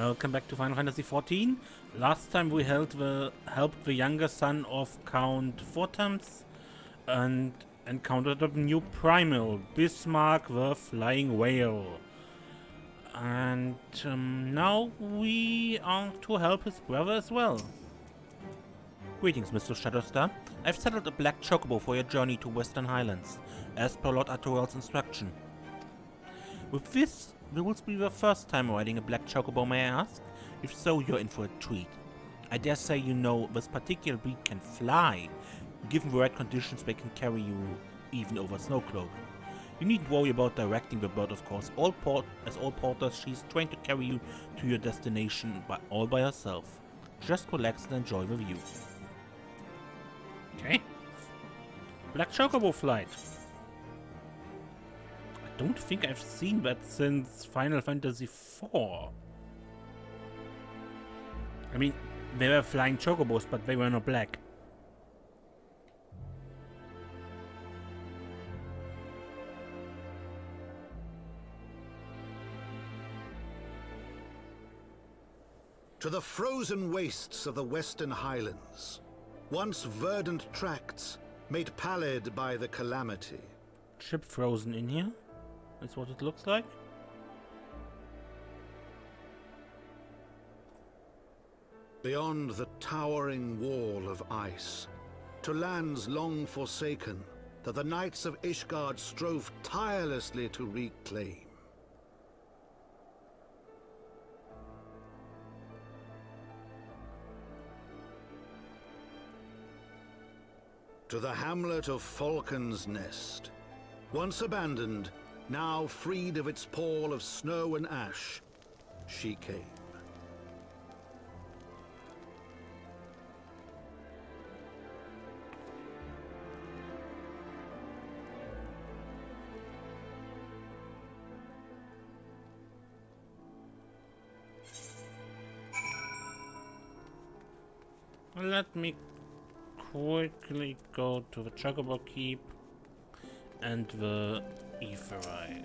Welcome back to Final Fantasy XIV. Last time we helped the younger son of Count Fortemps and encountered a new primal, Bismarck the Flying Whale. And now we are to help his brother as well. Greetings, Mr. Shadowstar. I've settled a black chocobo for your journey to Western Highlands, as per Lord Artoirel's instruction. With this, will be the first time riding a black chocobo, may I ask? If so, you're in for a treat. I dare say you know this particular breed can fly. Given the right conditions, they can carry you even over Snowcloak. You needn't worry about directing the bird, of course. As all porters, she's trained to carry you to your destination all by herself. Just relax and enjoy the view. Okay. Black chocobo flight. I don't think I've seen that since Final Fantasy IV. I mean, they were flying chocobos, but they were not black. To the frozen wastes of the Western Highlands, once verdant tracts made pallid by the calamity. Ship frozen in here? That's what it looks like. Beyond the towering wall of ice, to lands long forsaken that the knights of Ishgard strove tirelessly to reclaim. To the hamlet of Falcon's Nest, once abandoned, now freed of its pall of snow and ash, she came. Let me quickly go to the Chocobo Keep and the Aetheryte.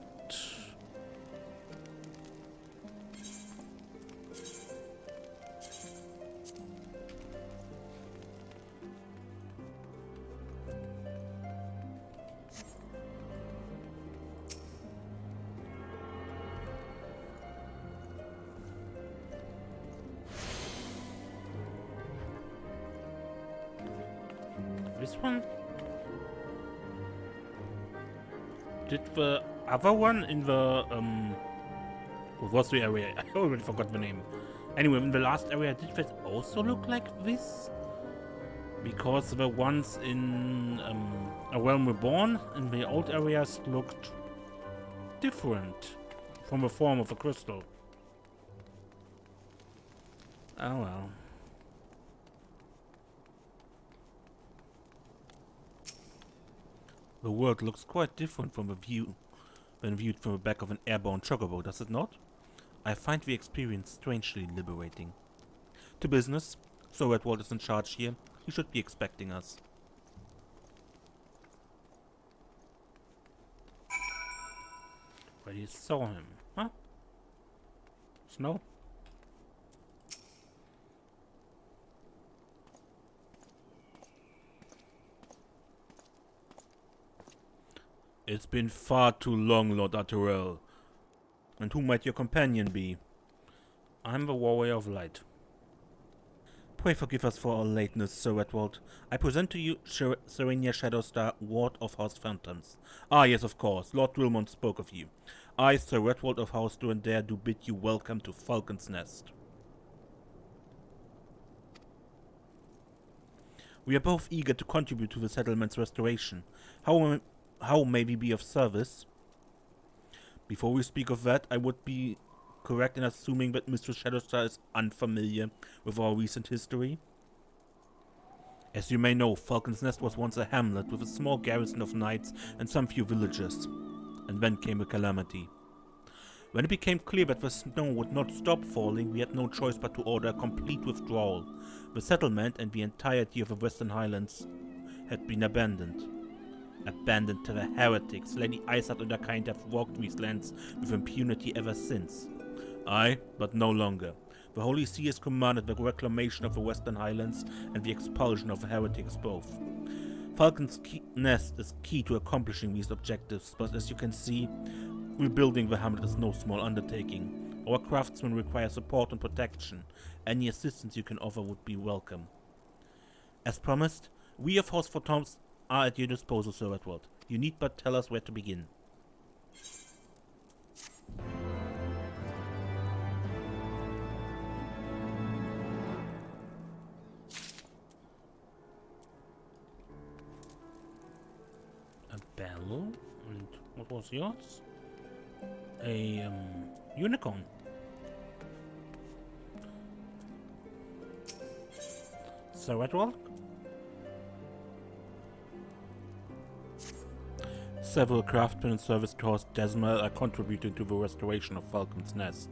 This one? Did the other one in the what was the area? I already forgot the name. Anyway, in the last area, did that also look like this? Because the ones in A Realm Reborn in the old areas looked different from the form of the crystal. Oh well. The world looks quite different from the view when viewed from the back of an airborne chocobo, does it not? I find the experience strangely liberating. To business. Ser Redwald is in charge here. He should be expecting us. But you saw him, huh? Snow? It's been far too long, Lord Artoirel. And who might your companion be? I'm the Warrior of Light. Pray forgive us for our lateness, Ser Redwald. I present to you Serenia Shadowstar, Ward of House Fortemps. Ah, yes, of course. Lord Wilmont spoke of you. I, Ser Redwald of Haustienne, dare do bid you welcome to Falcon's Nest. We are both eager to contribute to the settlement's restoration. How may we be of service? Before we speak of that, I would be correct in assuming that Mr. Shadowstar is unfamiliar with our recent history. As you may know, Falcon's Nest was once a hamlet with a small garrison of knights and some few villagers. And then came a calamity. When it became clear that the snow would not stop falling, we had no choice but to order a complete withdrawal. The settlement and the entirety of the Western Highlands had been abandoned. Abandoned to the heretics. Lady Isard and her kind have walked these lands with impunity ever since. Aye, but no longer. The Holy See has commanded the reclamation of the Western Highlands and the expulsion of the heretics both. Falcon's nest is key to accomplishing these objectives, but as you can see, rebuilding the hamlet is no small undertaking. Our craftsmen require support and protection. Any assistance you can offer would be welcome. As promised, we of House Fortemps are at your disposal, Ser Redwald. You need but tell us where to begin. A bell? And what was yours? A unicorn. Ser Redwald? Several craftsmen and service to House Desmal are contributing to the restoration of Falcon's nest.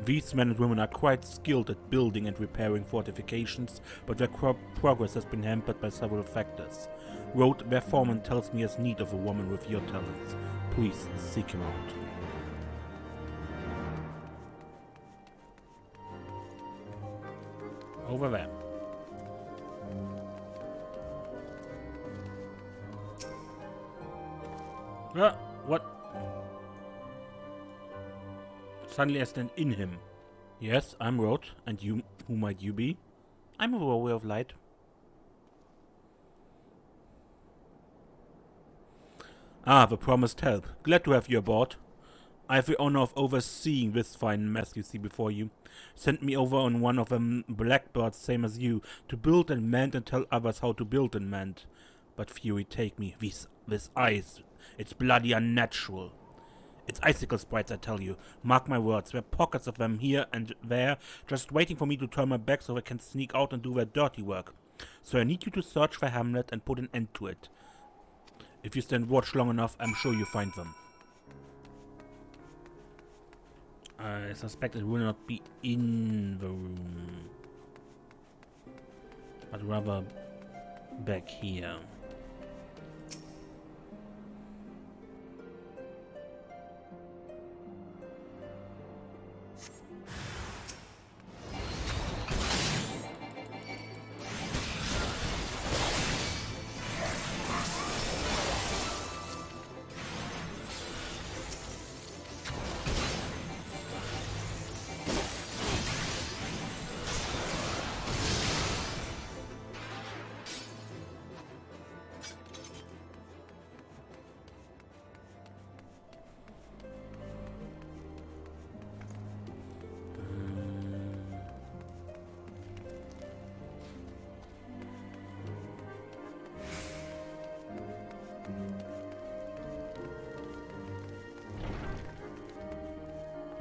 These men and women are quite skilled at building and repairing fortifications, but their progress has been hampered by several factors. Road, their foreman, tells me he has need of a woman with your talents. Please seek him out. Over there. What? Suddenly I stand in him. Yes, I'm Rod, and you, who might you be? I'm a warrior of light. Ah, the promised help. Glad to have you aboard. I have the honor of overseeing this fine mess you see before you. Sent me over on one of them blackbirds, same as you, to build and mend and tell others how to build and mend. But fury take me, this ice, it's bloody unnatural. It's icicle sprites, I tell you. Mark my words, there are pockets of them here and there, just waiting for me to turn my back so they can sneak out and do their dirty work. So I need you to search for Hamlet and put an end to it. If you stand watch long enough, I'm sure you'll find them. I suspect it will not be in the room, but rather back here.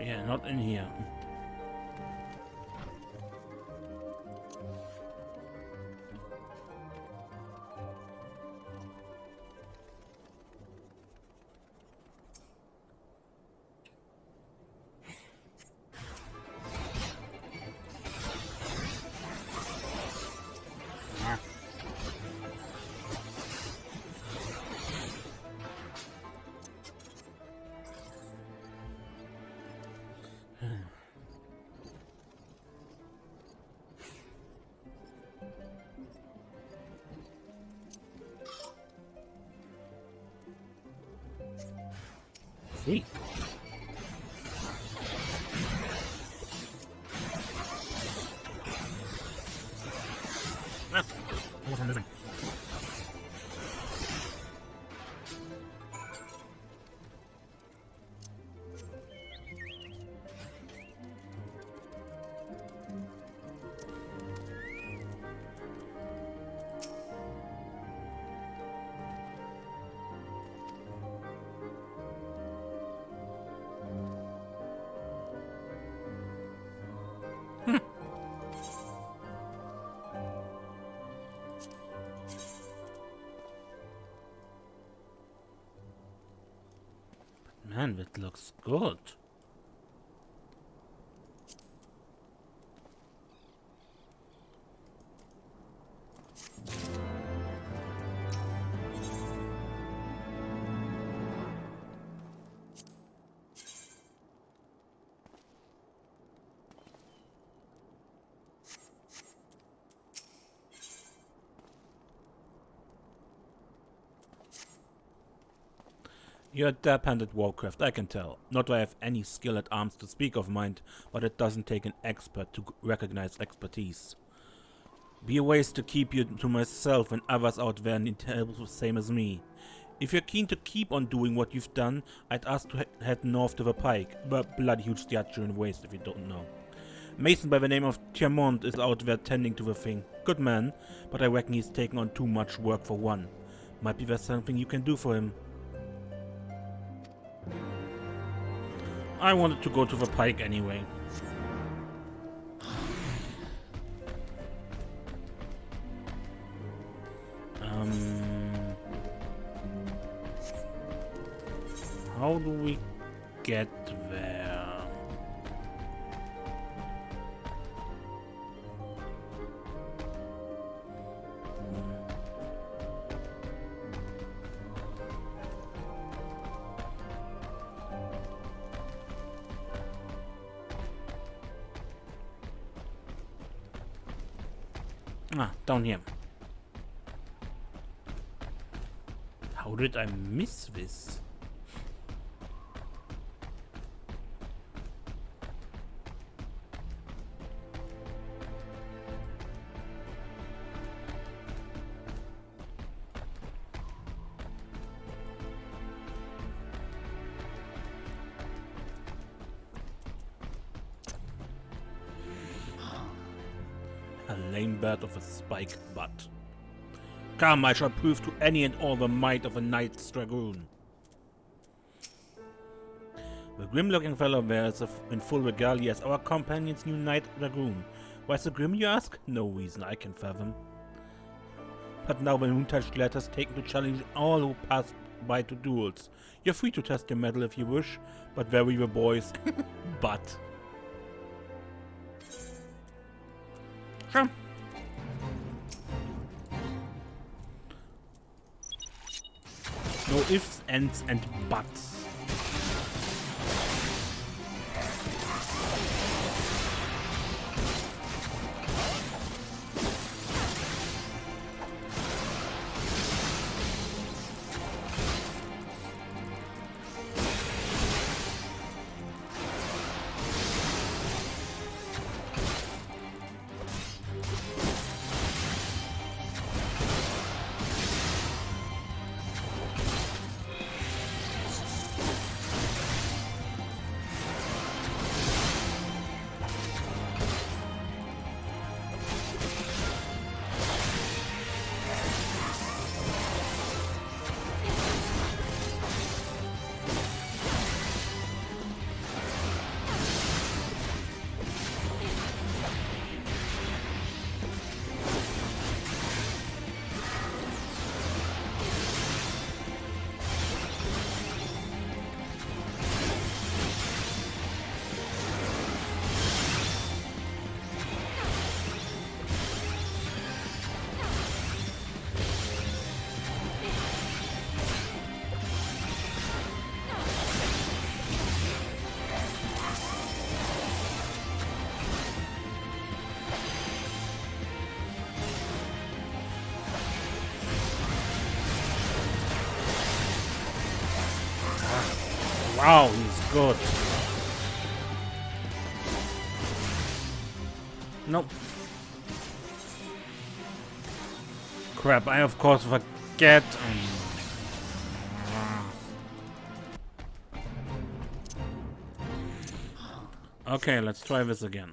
Yeah, not in here. Sweet. What am I missing? Man, that looks good. You're a dab-hand at warcraft, I can tell. Not that I have any skill at arms to speak of, mind, but it doesn't take an expert to recognize expertise. Be a ways to keep you to myself and others out there need help the same as me. If you're keen to keep on doing what you've done, I'd ask to head north to the pike, but bloody huge statue in the waste if you don't know. Mason by the name of Tiamont is out there tending to the thing. Good man, but I reckon he's taken on too much work for one. Might be there's something you can do for him. I wanted to go to the pike anyway. How do we get there? Ah, down here. How did I miss this? A lame bird of a spiked butt. Come, I shall prove to any and all the might of a knight's dragoon. The grim-looking fellow there is in full regalia as our companion's new knight dragoon. Why so grim, you ask? No reason I can fathom. But now the Noontide Glad has taken to challenge all who pass by to duels. You're free to test your mettle if you wish, but there we were, boys. But. Sure. No ifs, ands, and buts. Wow, he's good. Nope. Crap, I of course forget. Okay, let's try this again.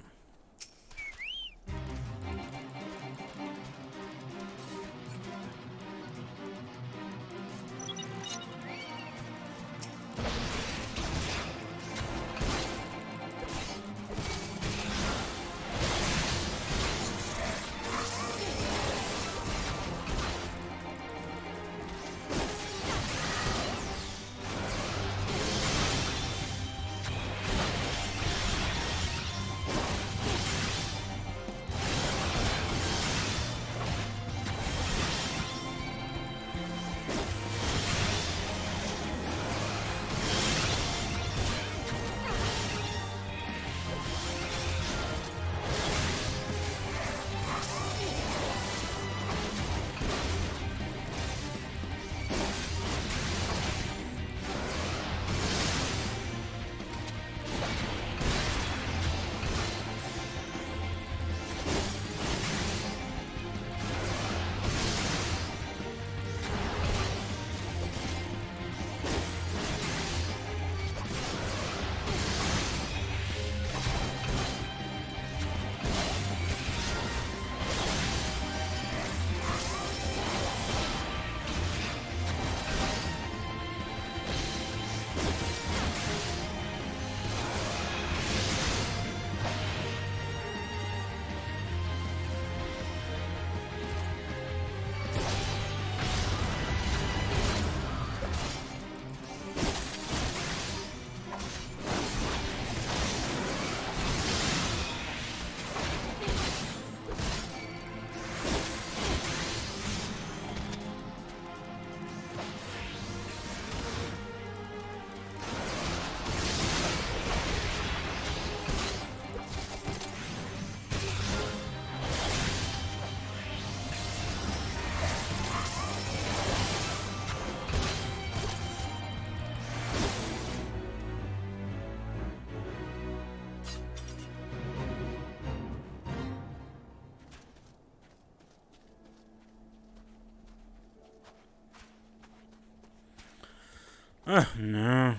No.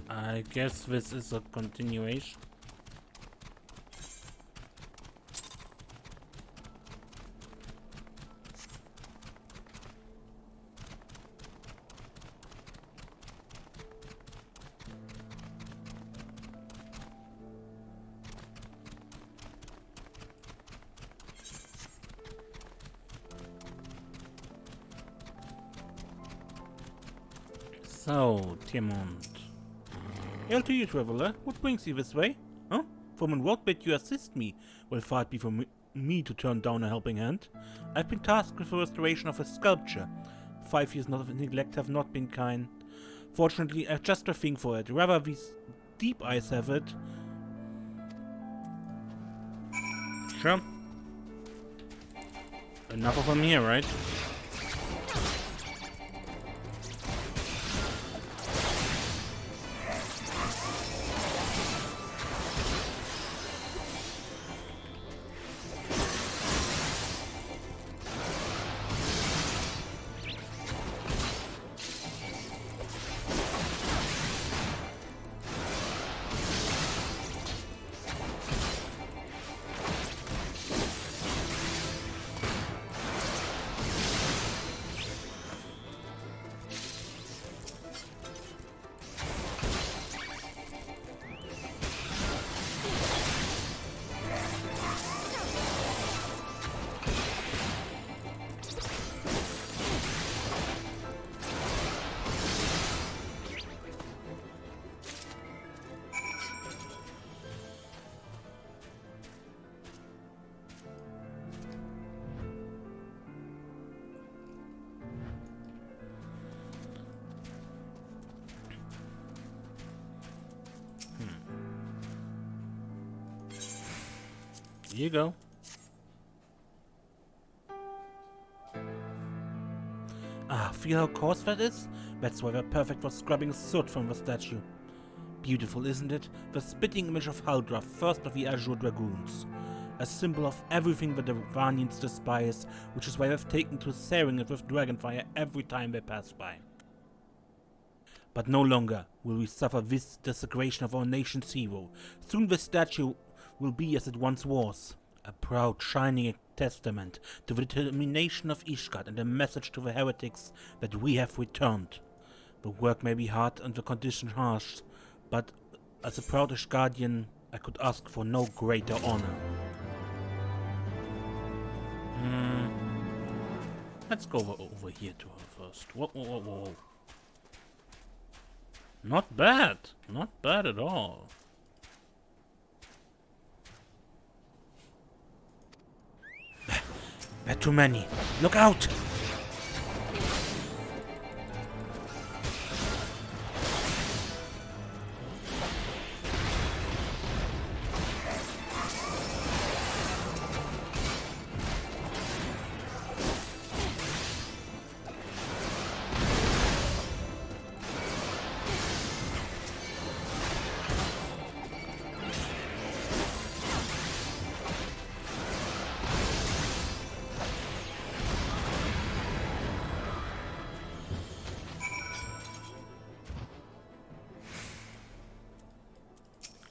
I guess this is a continuation. So, Tiamont. Hail to you, traveler. What brings you this way? Huh? From what bid you assist me? Will far be for me to turn down a helping hand. I've been tasked with the restoration of a sculpture. 5 years of neglect have not been kind. Fortunately, I've just a thing for it. Rather, these deep eyes have it. Sure. Enough of them here, right? Here you go. Ah, feel how coarse that is? That's why they're perfect for scrubbing soot from the statue. Beautiful, isn't it? The spitting image of Haldra, first of the Azure Dragoons. A symbol of everything the Vanians despise, which is why they've taken to searing it with dragonfire every time they pass by. But no longer will we suffer this desecration of our nation's hero. Soon the statue will be as it once was, a proud, shining testament to the determination of Ishgard and a message to the heretics that we have returned. The work may be hard and the conditions harsh, but as a proud Ishgardian, I could ask for no greater honor. Let's go over here to her first. Whoa. Not bad. Not bad at all. There are too many. Look out!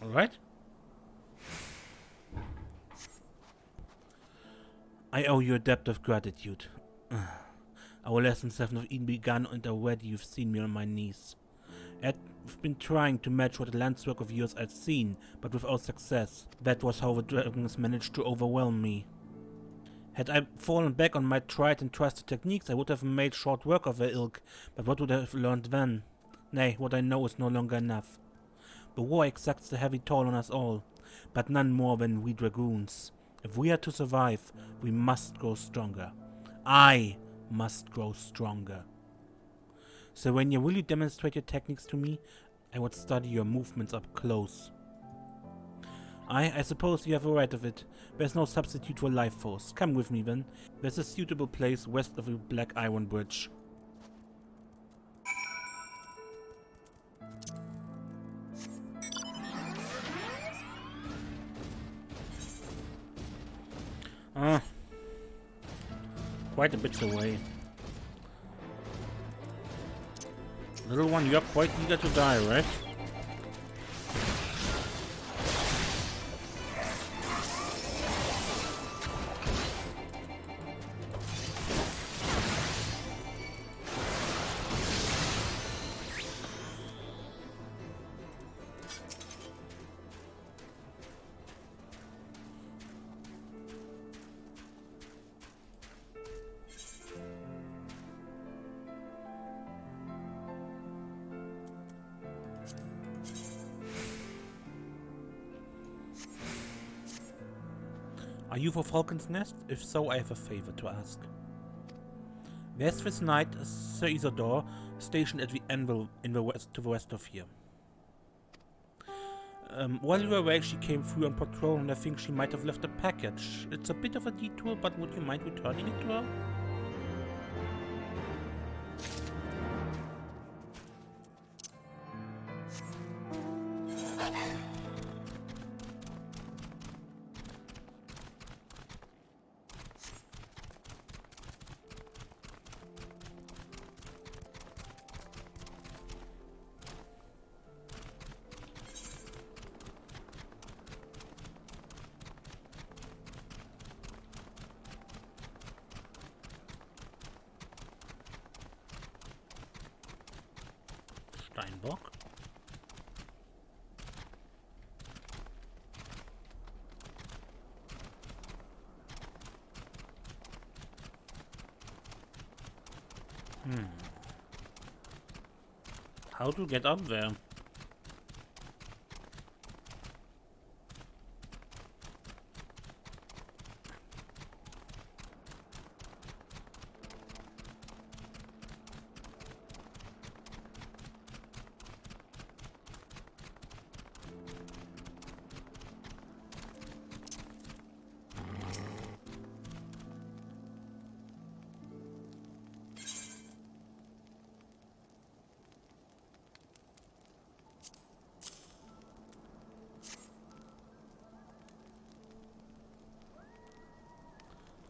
Alright. I owe you a debt of gratitude. Our lessons have not even begun and already you've seen me on my knees. I've been trying to match what a landswork of yours I'd seen, but without success. That was how the dragons managed to overwhelm me. Had I fallen back on my tried and trusted techniques, I would have made short work of their ilk, but what would I have learned then? Nay, what I know is no longer enough. The war exacts a heavy toll on us all, but none more than we dragoons. If we are to survive, we must grow stronger. I must grow stronger. So when you really demonstrate your techniques to me, I would study your movements up close. I suppose you have a right of it. There's no substitute for life force. Come with me then. There's a suitable place west of the Black Iron Bridge. Quite a bit away. Little one, you're quite eager to die, right? Are you for Falcon's Nest? If so, I have a favor to ask. There's this knight, Sir Isidore, stationed at the anvil in the west, to the west of here. While you were away, she came through on patrol, and I think she might have left a package. It's a bit of a detour, but would you mind returning it to her? Steinbock. How to get up there?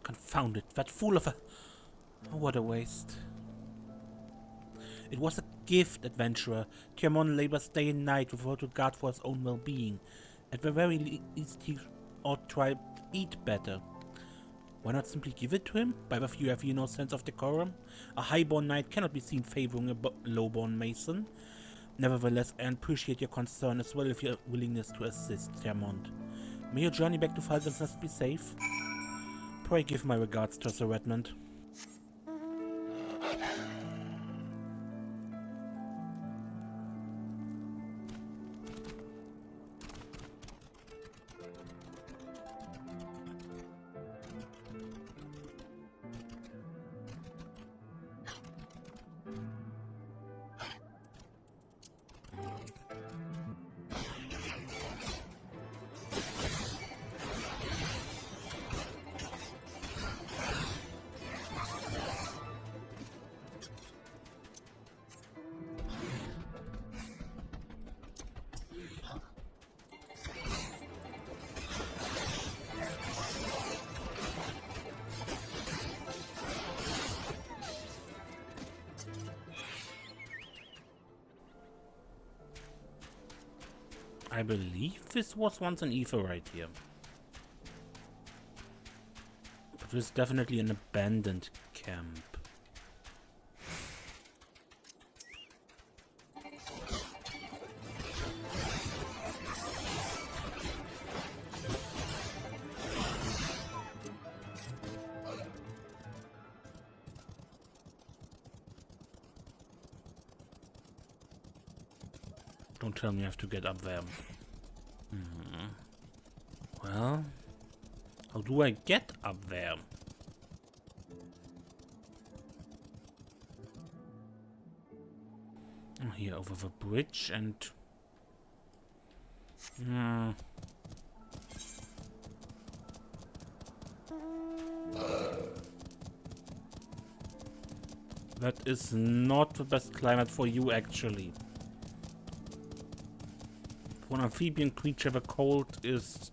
Confound it, that fool of a... Oh, what a waste. It was a gift, adventurer. Tiamon labors day and night without regard for his own well-being. At the very least, he ought to try to eat better. Why not simply give it to him? By the few have you no sense of decorum? A highborn knight cannot be seen favoring a lowborn mason. Nevertheless, I appreciate your concern as well as your willingness to assist, Tiamon. May your journey back to Falcon's Nest be safe. Pray give my regards to Ser Redwald. I believe this was once an ether right here. But this is definitely an abandoned camp. Don't tell me I have to get up there. Well, how do I get up there? Oh, here over the bridge and... That is not the best climate for you, actually. For an amphibian creature, the cold is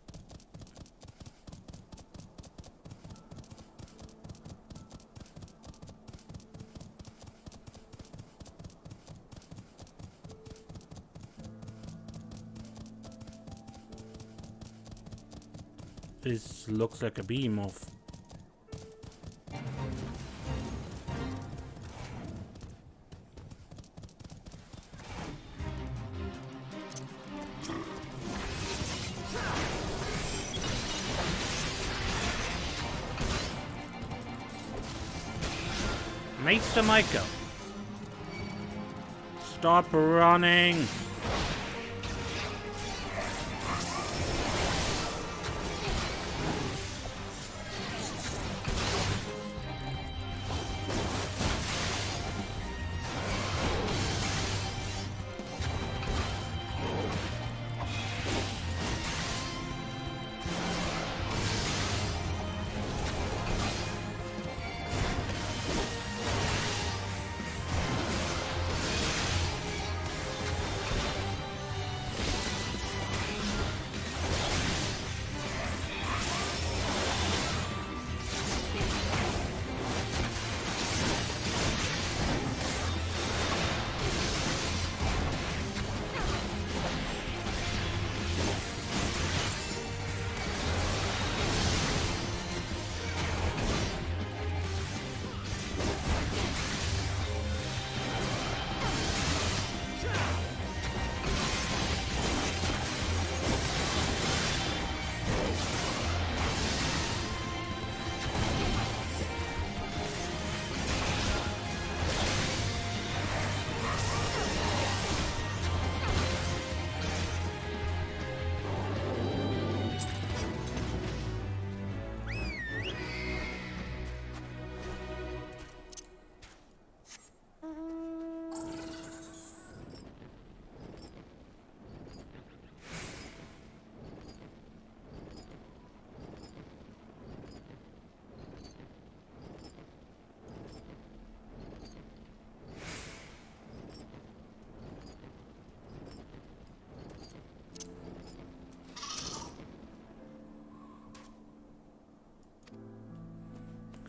This looks like a behemoth. Meister Michael. Stop running.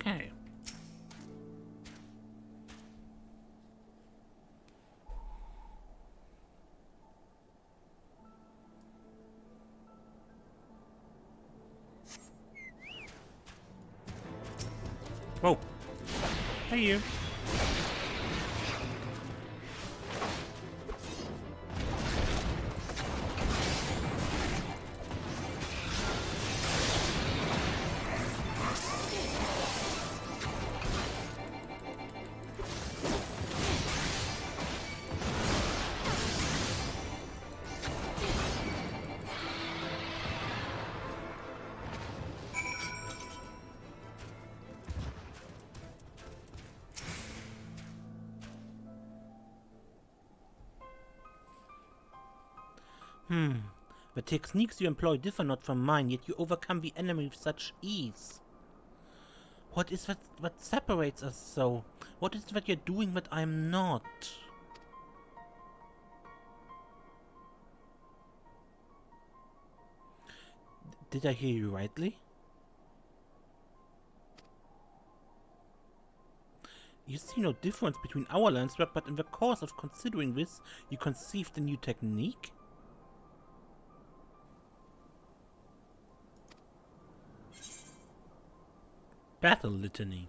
Okay. Whoa. Hey, you. The techniques you employ differ not from mine, yet you overcome the enemy with such ease. What is that what separates us so? What is that you're doing that I'm not? Did I hear you rightly? You see no difference between our landswap, but in the course of considering this, you conceived a new technique? Battle Litany.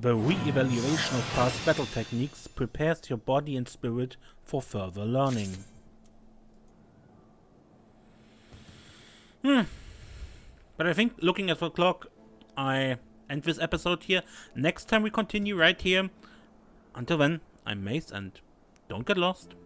The re-evaluation of past battle techniques prepares your body and spirit for further learning. But I think, looking at the clock, I end this episode here. Next time we continue right here. Until then, I'm Mace and don't get lost.